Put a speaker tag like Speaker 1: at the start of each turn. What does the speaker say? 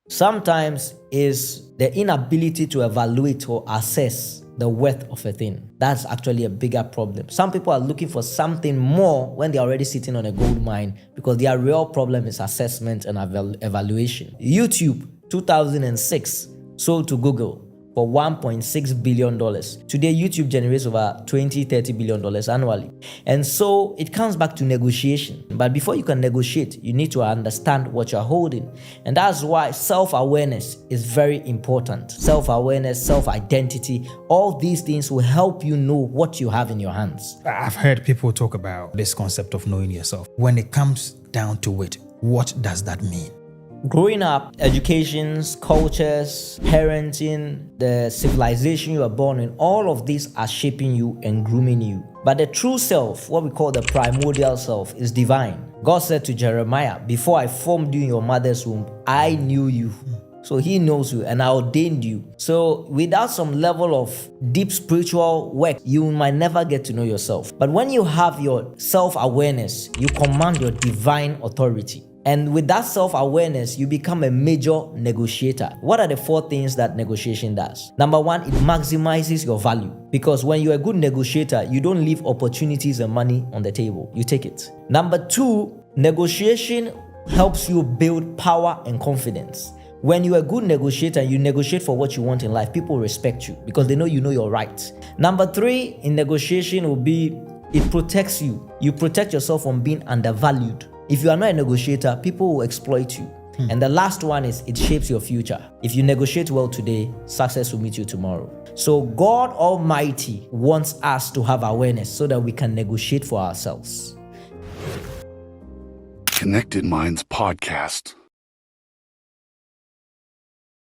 Speaker 1: Sometimes is the inability to evaluate or assess the worth of a thing. That's actually a bigger problem. Some people are looking for something more when they're already sitting on a gold mine because their real problem is assessment and evaluation. YouTube, 2006, sold to Google for $1.6 billion. Today, YouTube generates over $20-30 billion annually. And so it comes back to negotiation. But before you can negotiate, you need to understand what you're holding. And that's why self-awareness is very important. Self-awareness, self-identity, all these things will help you know what you have in your hands.
Speaker 2: I've heard people talk about this concept of knowing yourself. When it comes down to it, what does that mean?
Speaker 1: Growing up, educations, cultures, parenting, the civilization you are born in, all of these are shaping you and grooming you. But the true self, what we call the primordial self, is divine. God said to Jeremiah, "Before I formed you in your mother's womb, I knew you." So he knows you and I ordained you. So without some level of deep spiritual work, you might never get to know yourself. But when you have your self-awareness, you command your divine authority. And with that self-awareness, you become a major negotiator. What are the 4 things that negotiation does? Number 1, it maximizes your value. Because when you're a good negotiator, you don't leave opportunities and money on the table. You take it. Number 2, negotiation helps you build power and confidence. When you're a good negotiator and you negotiate for what you want in life, people respect you because they know you know your rights. Number 3 in negotiation will be it protects you. You protect yourself from being undervalued. If you are not a negotiator, people will exploit you. And the last one is it shapes your future. If you negotiate well today, success will meet you tomorrow. So God Almighty wants us to have awareness so that we can negotiate for ourselves.
Speaker 3: Connected Minds Podcast.